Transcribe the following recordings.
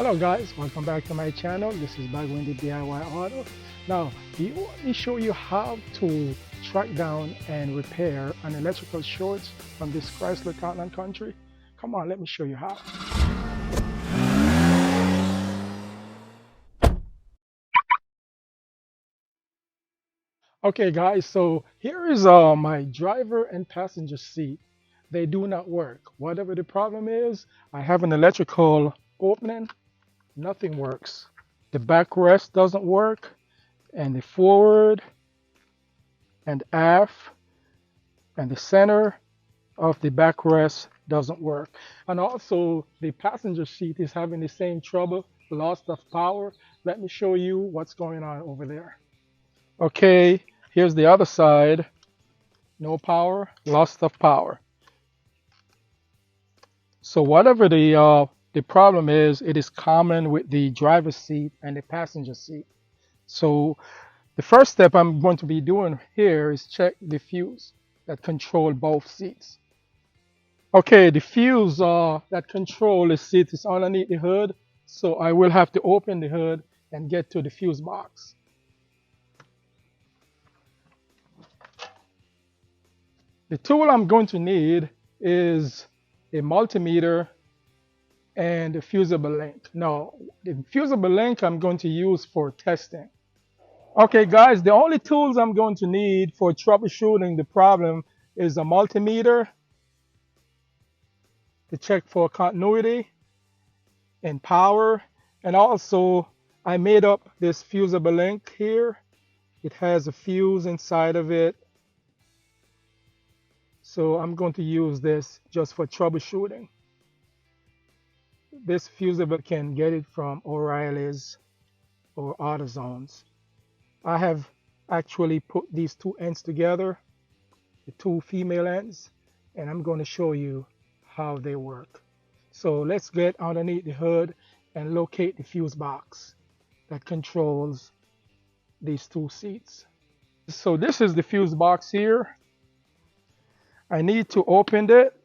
Hello guys, welcome back to my channel. This is Bagwindi DIY Auto. Now, let me show you how to track down and repair an electrical short from this Chrysler Town & Country. Come on, let me show you how. Okay guys, so here is my driver and passenger seat. They do not work. Whatever the problem is, I have an electrical opening, nothing works. The backrest doesn't work, and the forward and aft and the center of the backrest doesn't work. And also the passenger seat is having the same trouble, loss of power. Let me show you what's going on over there. Okay, here's the other side. No power, loss of power. So whatever the problem is, it is common with the driver's seat and the passenger seat. So the first step I'm going to be doing here is check the fuse that control both seats. Okay, the fuse that control the seat is underneath the hood, so I will have to open the hood and get to the fuse box. The tool I'm going to need is a multimeter and a fusible link. Now, the fusible link I'm going to use for testing. Okay guys, the only tools I'm going to need for troubleshooting the problem is a multimeter to check for continuity and power, and also I made up this fusible link here. It has a fuse inside of it, so I'm going to use this just for troubleshooting. This fusible can get it from O'Reilly's or AutoZone's. I have actually put these two ends together, the two female ends, and I'm going to show you how they work. So let's get underneath the hood and locate the fuse box that controls these two seats. So this is the fuse box here. I need to open it,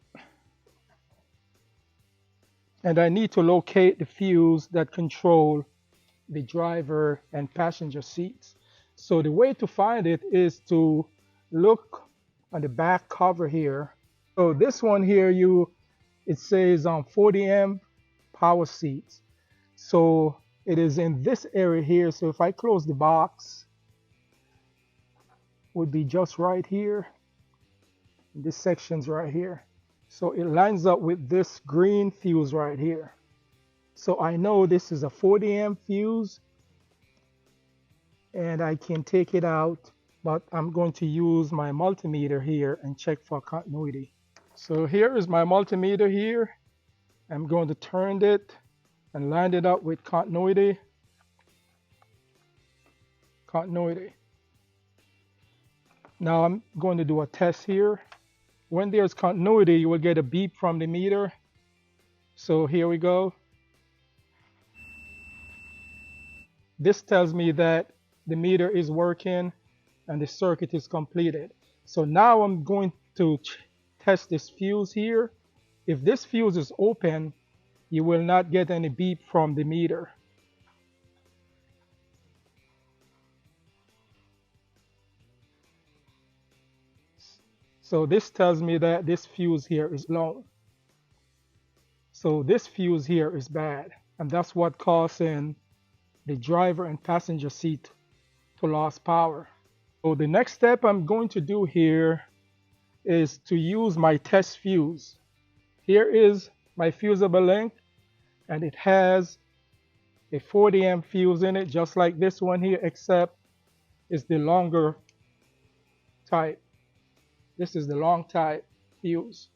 and I need to locate the fuse that control the driver and passenger seats. So the way to find it is to look on the back cover here. So this one here, it says 40 amp power seats. So it is in this area here. So if I close the box, would be just right here. This section's right here. So it lines up with this green fuse right here. So I know this is a 40 amp fuse, and I can take it out, but I'm going to use my multimeter here and check for continuity. So here is my multimeter here. I'm going to turn it and line it up with continuity. Now I'm going to do a test here. When there's continuity, you will get a beep from the meter. So here we go. This tells me that the meter is working and the circuit is completed. So now I'm going to test this fuse here. If this fuse is open, you will not get any beep from the meter. So this tells me that this fuse here is low. So this fuse here is bad, and that's what causing the driver and passenger seat to lose power. So the next step I'm going to do here is to use my test fuse. Here is my fusible link, and it has a 40 amp fuse in it, just like this one here, except it's the longer type. This is the long type fuse.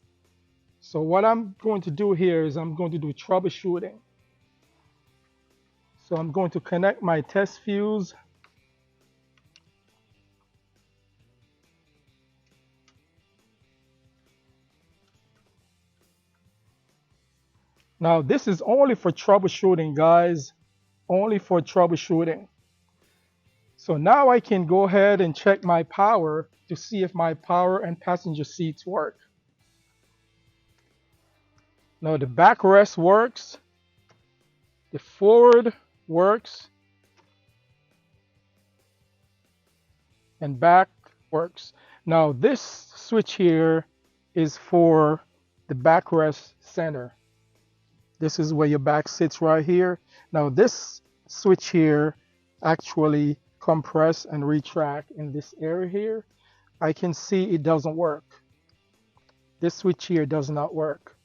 So what I'm going to do here is I'm going to do troubleshooting. So I'm going to connect my test fuse. Now this is only for troubleshooting, guys, only for troubleshooting. So now I can go ahead and check my power to see if my power and passenger seats work. Now the backrest works, The forward works and back works. Now this switch here is for the backrest center. This is where your back sits right here. Now this switch here actually compress and retract in this area here. I can see it doesn't work. This switch here does not work.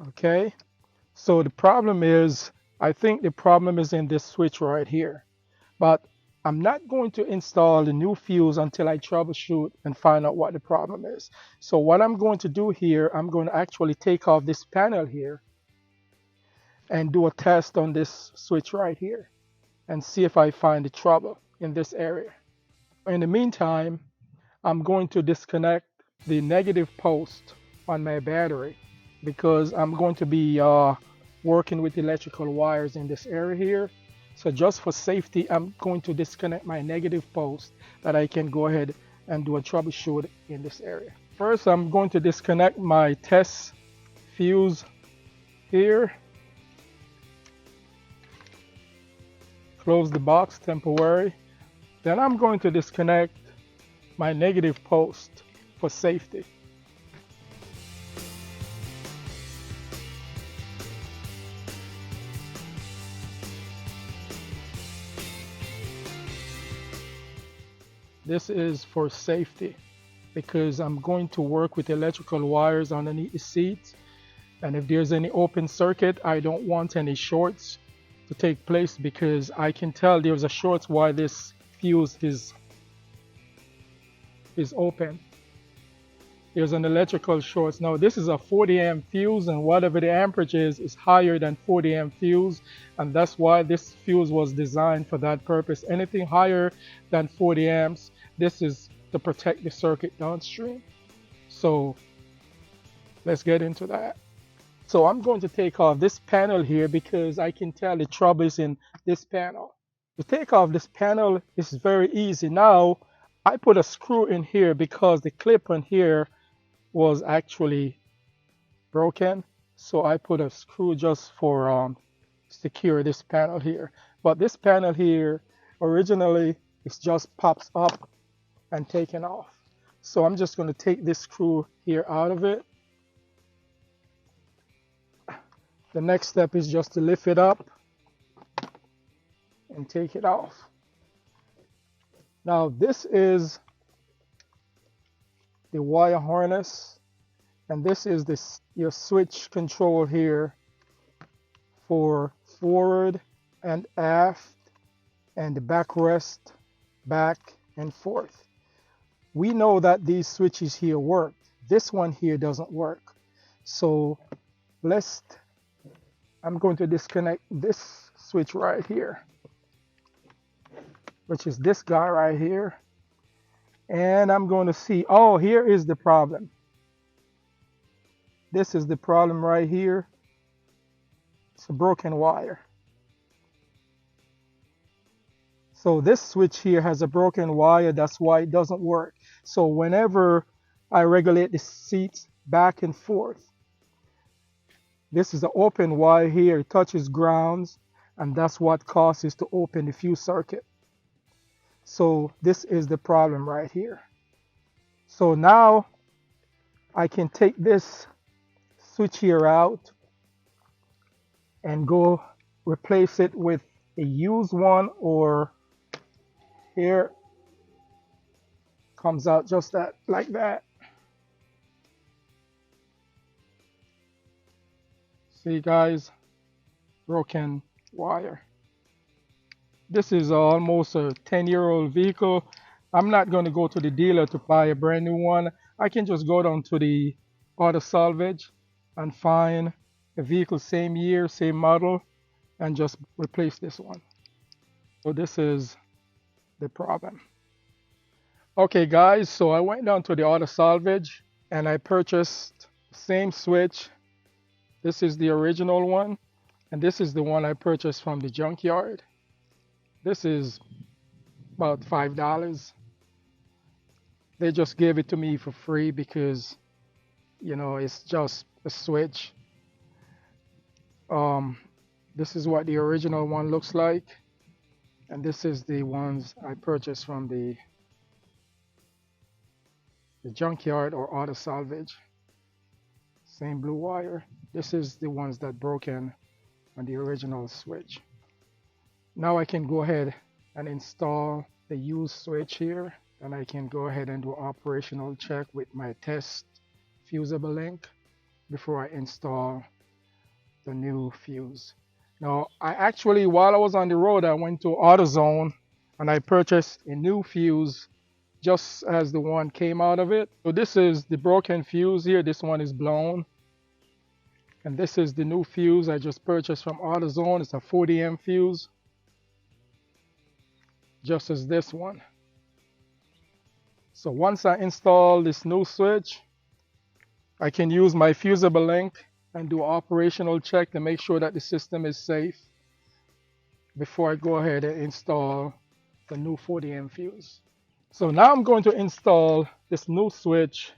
Okay, so the problem is, I think the problem is in this switch right here. But I'm not going to install the new fuse until I troubleshoot and find out what the problem is. So what I'm going to do here, I'm going to actually take off this panel here and do a test on this switch right here and see if I find the trouble in this area. In the meantime, I'm going to disconnect the negative post on my battery because I'm going to be working with electrical wires in this area here. So just for safety, I'm going to disconnect my negative post that I can go ahead and do a troubleshoot in this area. First, I'm going to disconnect my test fuse here. Close the box temporarily. Then I'm going to disconnect my negative post for safety. This is for safety because I'm going to work with electrical wires underneath the seat, and if there's any open circuit, I don't want any shorts to take place because I can tell there's a short while this fuse is open. There's an electrical short. Now this is a 40 amp fuse, and whatever the amperage is higher than 40 amp fuse, and that's why this fuse was designed for that purpose. Anything higher than 40 amps, this is to protect the circuit downstream. So let's get into that. So I'm going to take off this panel here because I can tell the trouble is in this panel. To take off this panel is very easy. Now I put a screw in here because the clip on here was actually broken. So I put a screw just for secure this panel here. But this panel here originally it just pops up and taken off. So I'm just going to take this screw here out of it. The next step is just to lift it up and take it off. Now this is the wire harness, and this is your switch control here for forward and aft and the backrest, back and forth. We know that these switches here work. This one here doesn't work. So I'm going to disconnect this switch right here, which is this guy right here. And I'm going to see, oh, here is the problem. This is the problem right here. It's a broken wire. So this switch here has a broken wire. That's why it doesn't work. So whenever I regulate the seats back and forth, this is an open wire here. It touches grounds, and that's what causes to open the fuse circuit. So this is the problem right here. So now I can take this switch here out and go replace it with a used one, or here comes out just that, like that. See guys, broken wire. This is almost a 10-year-old vehicle. I'm not going to go to the dealer to buy a brand new one. I can just go down to the auto salvage and find a vehicle same year, same model, and just replace this one. So this is the problem. Okay guys, so I went down to the auto salvage and I purchased the same switch. This is the original one, and this is the one I purchased from the junkyard. This is about $5. They just gave it to me for free because It's just a switch. Um, this is what the original one looks like, and this is the ones I purchased from the junkyard or auto salvage. Same blue wire. This is the ones that broken on the original switch. Now I can go ahead and install the used switch here, and I can go ahead and do operational check with my test fusible link before I install the new fuse. Now, I actually, while I was on the road, I went to AutoZone and I purchased a new fuse just as the one came out of it. So this is the broken fuse here. This one is blown. And this is the new fuse I just purchased from AutoZone. It's a 40M fuse, just as this one. So once I install this new switch, I can use my fusible link and do operational check to make sure that the system is safe before I go ahead and install the new 40M fuse. So now I'm going to install this new switch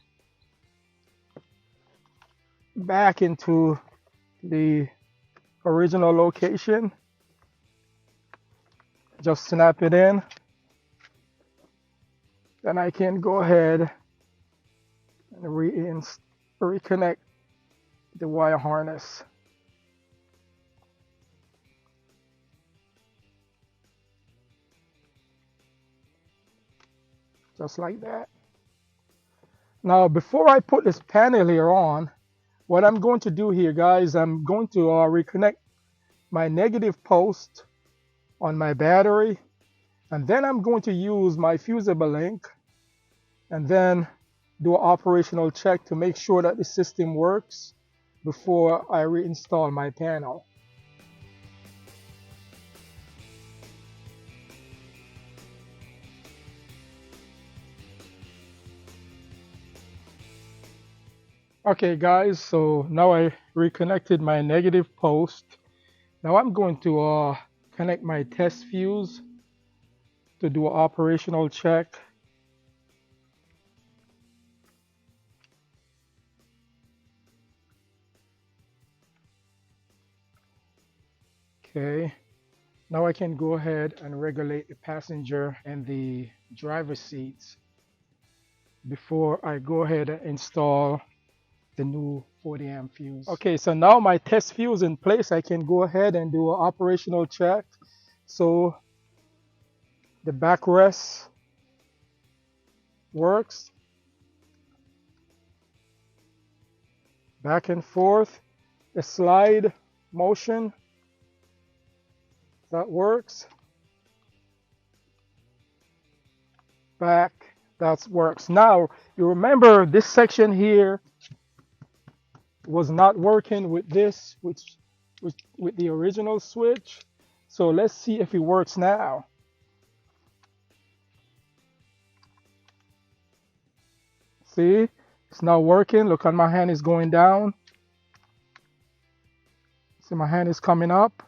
back into the original location. Just snap it in. Then I can go ahead and reconnect the wire harness. Just like that. Now, before I put this panel here on, what I'm going to do here, guys, I'm going to reconnect my negative post on my battery, and then I'm going to use my fusible link and then do an operational check to make sure that the system works before I reinstall my panel. Okay guys, so now I reconnected my negative post. Now I'm going to connect my test fuse to do an operational check. Okay, now I can go ahead and regulate the passenger and the driver seats before I go ahead and install the new 40 amp fuse. Okay, so now my test fuse in place, I can go ahead and do an operational check. So the backrest works, back and forth, the slide motion, that works, back, that works. Now you remember this section here was not working with this, with the original switch. So let's see if it works now. See, it's not working. Look at my hand is going down. See, my hand is coming up.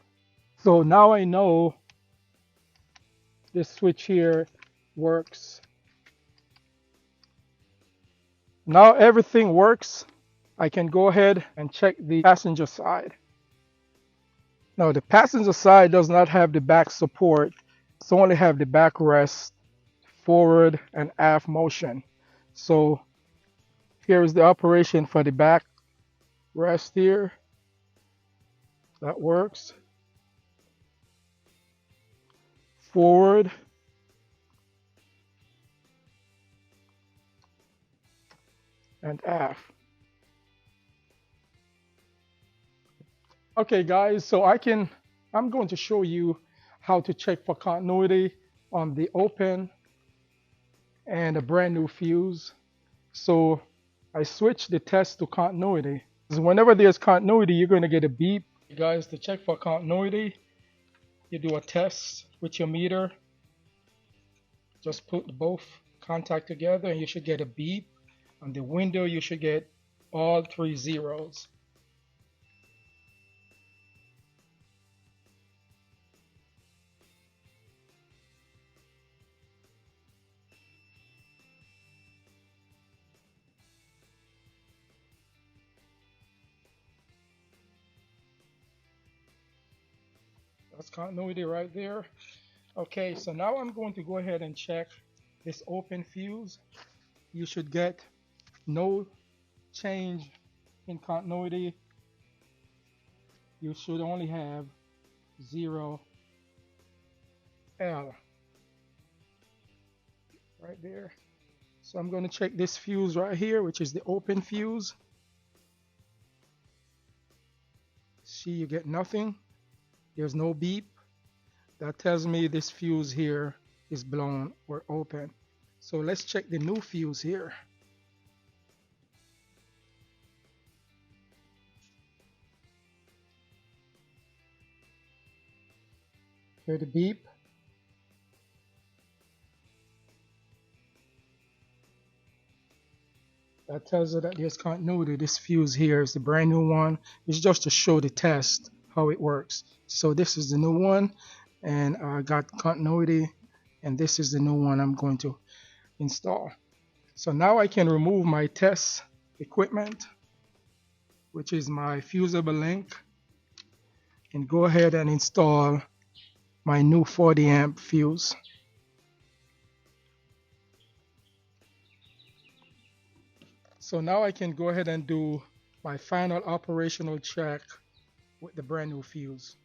So now I know this switch here works. Now everything works. I can go ahead and check the passenger side. Now the passenger side does not have the back support. It's only have the backrest, forward and aft motion. So here is the operation for the back rest here. That works. Forward and aft. Okay guys, so I'm going to show you how to check for continuity on the open and a brand new fuse. So I switched the test to continuity. Whenever there's continuity, you're going to get a beep. Guys, to check for continuity, you do a test with your meter. Just put both contact together and you should get a beep. On the window, you should get all 3 zeros. That's continuity right there. Okay, so now I'm going to go ahead and check this open fuse. You should get no change in continuity. You should only have 0 L right there. So I'm going to check this fuse right here, which is the open fuse. See, you get nothing. There's no beep. That tells me this fuse here is blown or open. So let's check the new fuse here. Hear the beep. That tells you that there's continuity. This fuse here is the brand new one. It's just to show the test how it works. So this is the new one, and I got continuity, and this is the new one I'm going to install. So now I can remove my test equipment, which is my fusible link, and go ahead and install my new 40 amp fuse. So now I can go ahead and do my final operational check with the brand new fuse.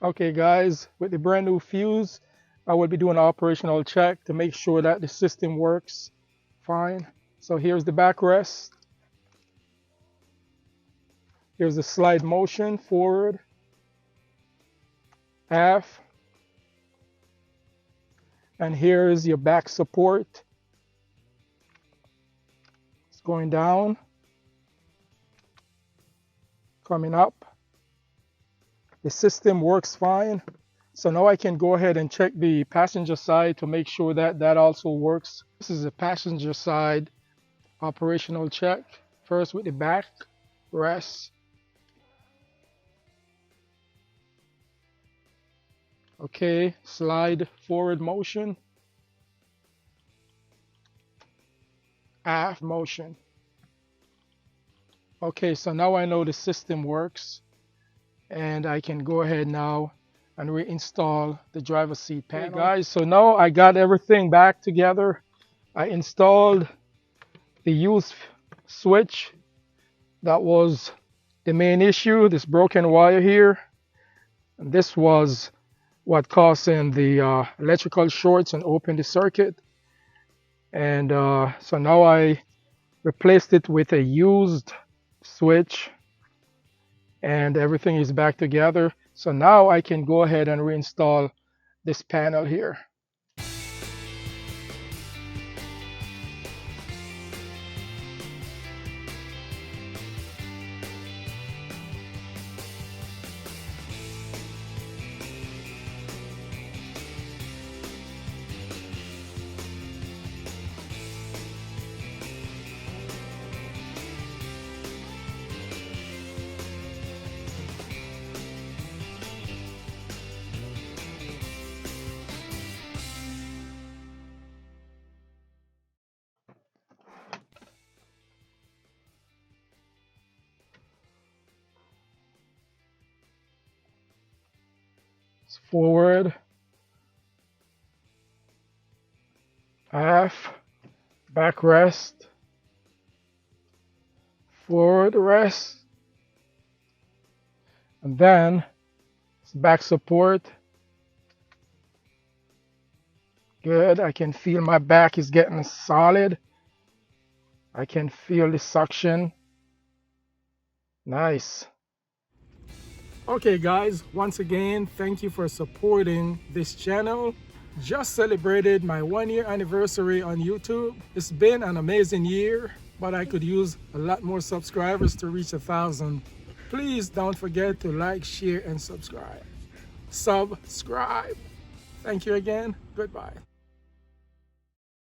Okay guys, with the brand new fuse, I will be doing an operational check to make sure that the system works fine. So here's the backrest. Here's the slide motion forward, aft, and here's your back support. It's going down, coming up. The system works fine. So now I can go ahead and check the passenger side to make sure that that also works. This is a passenger side operational check. First with the back rest. Okay, slide forward motion. Aft motion. Okay, so now I know the system works, and I can go ahead now and reinstall the driver's seat panel. Okay, guys, so now I got everything back together. I installed the use switch. That was the main issue, this broken wire here. And this was what caused the electrical shorts and opened the circuit. And so now I replaced it with a used switch, and everything is back together. So now I can go ahead and reinstall this panel here. Forward, aft, backrest, forward rest, and then back support. Good. I can feel my back is getting solid. I can feel the suction. Nice. Okay guys, once again, thank you for supporting this channel. Just celebrated my 1-year anniversary on YouTube. It's been an amazing year, but I could use a lot more subscribers to reach 1,000. Please don't forget to like, share, and subscribe. Subscribe. Thank you again. Goodbye.